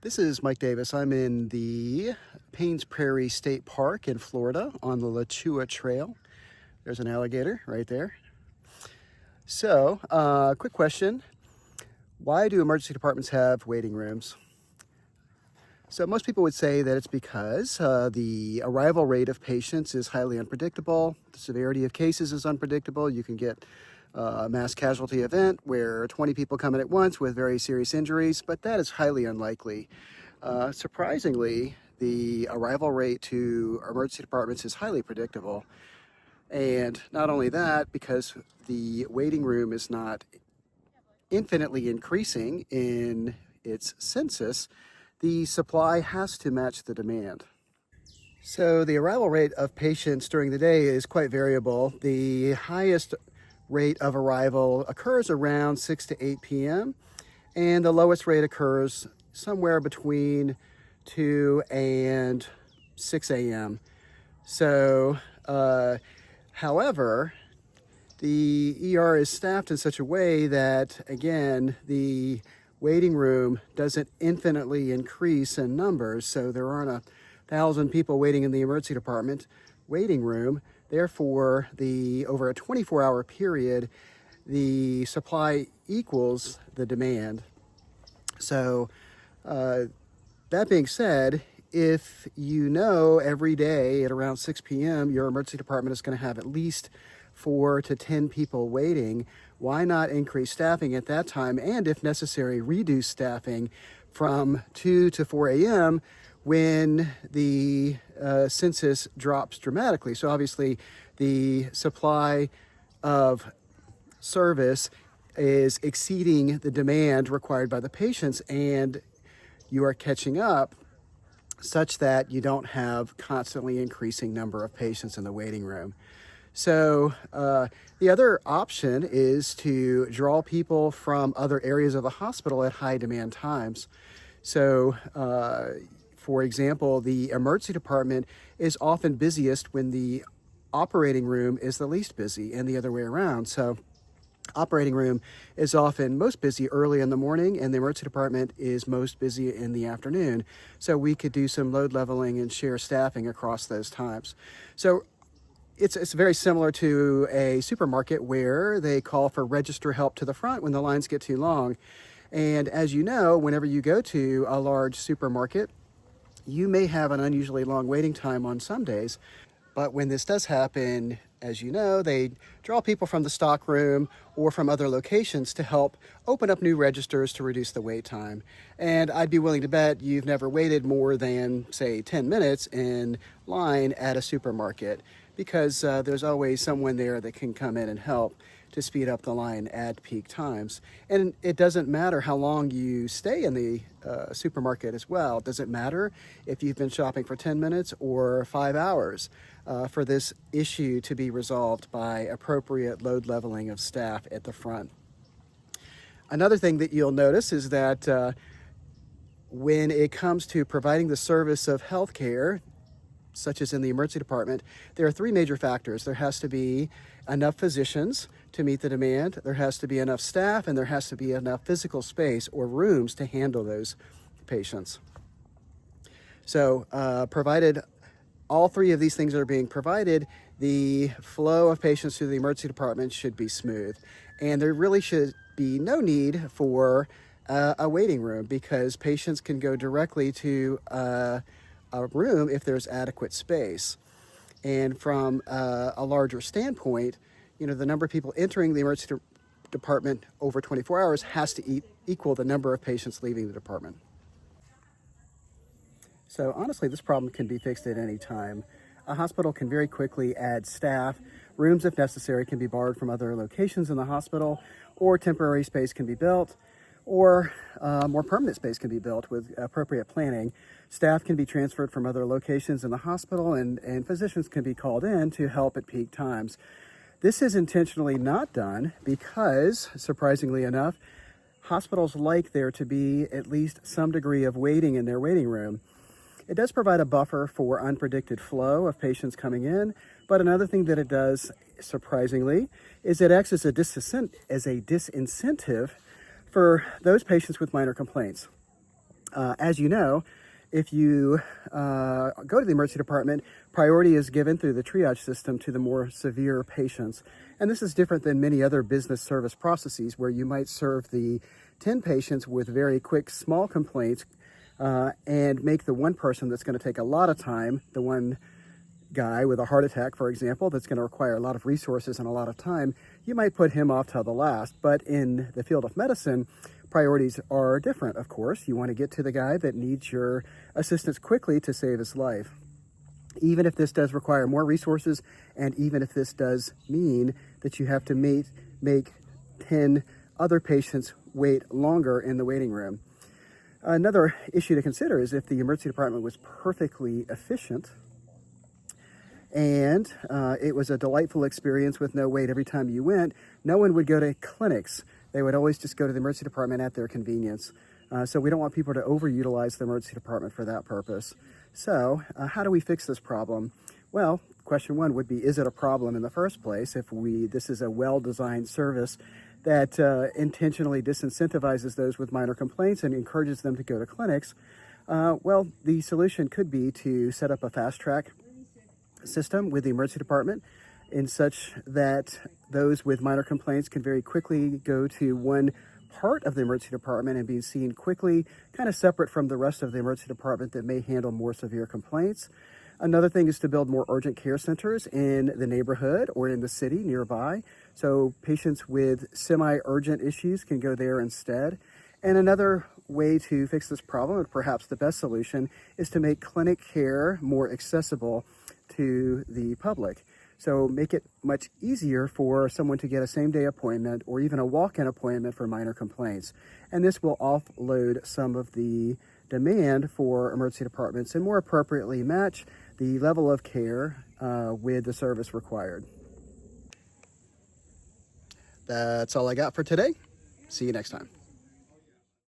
This is Mike Davis. I'm in the Paynes Prairie State Park in Florida on the Lachua Trail. There's an alligator right there. So, quick question. Why do emergency departments have waiting rooms? So most people would say that it's because the arrival rate of patients is highly unpredictable. The severity of cases is unpredictable. You can get a mass casualty event where 20 people come in at once with very serious injuries, but that is highly unlikely. Surprisingly, the arrival rate to emergency departments is highly predictable. And not only that, because the waiting room is not infinitely increasing in its census, the supply has to match the demand. So the arrival rate of patients during the day is quite variable. The highest rate of arrival occurs around 6 to 8 p.m. and the lowest rate occurs somewhere between 2 and 6 a.m. So, however, the ER is staffed in such a way that, again, the waiting room doesn't infinitely increase in numbers, so there aren't 1,000 people waiting in the emergency department waiting room. Therefore, over a 24-hour period, the supply equals the demand. So, that being said, if you know every day at around 6 p.m. your emergency department is going to have at least 4 to 10 people waiting, why not increase staffing at that time, and if necessary, reduce staffing from 2 to 4 a.m. when the census drops dramatically. So obviously the supply of service is exceeding the demand required by the patients, and you are catching up such that you don't have constantly increasing number of patients in the waiting room. So the other option is to draw people from other areas of the hospital at high demand times. So for example, the emergency department is often busiest when the operating room is the least busy, and the other way around. So operating room is often most busy early in the morning, and the emergency department is most busy in the afternoon. So we could do some load leveling and share staffing across those times. So it's very similar to a supermarket where they call for register help to the front when the lines get too long. And as you know, whenever you go to a large supermarket, you may have an unusually long waiting time on some days. But when this does happen, as you know, they draw people from the stock room or from other locations to help open up new registers to reduce the wait time. And I'd be willing to bet you've never waited more than, say, 10 minutes in line at a supermarket, because there's always someone there that can come in and help to speed up the line at peak times. And it doesn't matter how long you stay in the supermarket as well. It doesn't matter if you've been shopping for 10 minutes or 5 hours for this issue to be resolved by appropriate load leveling of staff at the front. Another thing that you'll notice is that when it comes to providing the service of healthcare, such as in the emergency department, there are 3 major factors. There has to be enough physicians to meet the demand, there has to be enough staff, and there has to be enough physical space or rooms to handle those patients. So provided all 3 of these things are being provided, the flow of patients to the emergency department should be smooth. And there really should be no need for a waiting room, because patients can go directly to a room if there's adequate space. And from a larger standpoint, the number of people entering the emergency department over 24 hours has to equal the number of patients leaving the department. So honestly, this problem can be fixed at any time. A hospital can very quickly add staff. Rooms, if necessary, can be borrowed from other locations in the hospital, or temporary space can be built, or more permanent space can be built with appropriate planning. Staff can be transferred from other locations in the hospital, and physicians can be called in to help at peak times. This is intentionally not done because, surprisingly enough, hospitals like there to be at least some degree of waiting in their waiting room. It does provide a buffer for unpredicted flow of patients coming in, but another thing that it does, surprisingly, is it acts as a disincentive for those patients with minor complaints. As you know, if you go to the emergency department, priority is given through the triage system to the more severe patients. And this is different than many other business service processes where you might serve the 10 patients with very quick, small complaints and make the one person that's going to take a lot of time, the one guy with a heart attack, for example, that's going to require a lot of resources and a lot of time, you might put him off till the last. But in the field of medicine, priorities are different, of course. You want to get to the guy that needs your assistance quickly to save his life. Even if this does require more resources, and even if this does mean that you have to make 10 other patients wait longer in the waiting room. Another issue to consider is if the emergency department was perfectly efficient and it was a delightful experience with no wait every time you went, no one would go to clinics. They would always just go to the emergency department at their convenience. So we don't want people to overutilize the emergency department for that purpose. So how do we fix this problem? Well, question one would be, is it a problem in the first place? If this is a well-designed service that intentionally disincentivizes those with minor complaints and encourages them to go to clinics, well, the solution could be to set up a fast-track system with the emergency department in such that those with minor complaints can very quickly go to one part of the emergency department and be seen quickly, kind of separate from the rest of the emergency department that may handle more severe complaints. Another thing is to build more urgent care centers in the neighborhood or in the city nearby, so patients with semi-urgent issues can go there instead. And another way to fix this problem, and perhaps the best solution, is to make clinic care more accessible to the public. So make it much easier for someone to get a same-day appointment or even a walk-in appointment for minor complaints. And this will offload some of the demand for emergency departments and more appropriately match the level of care with the service required. That's all I got for today. See you next time.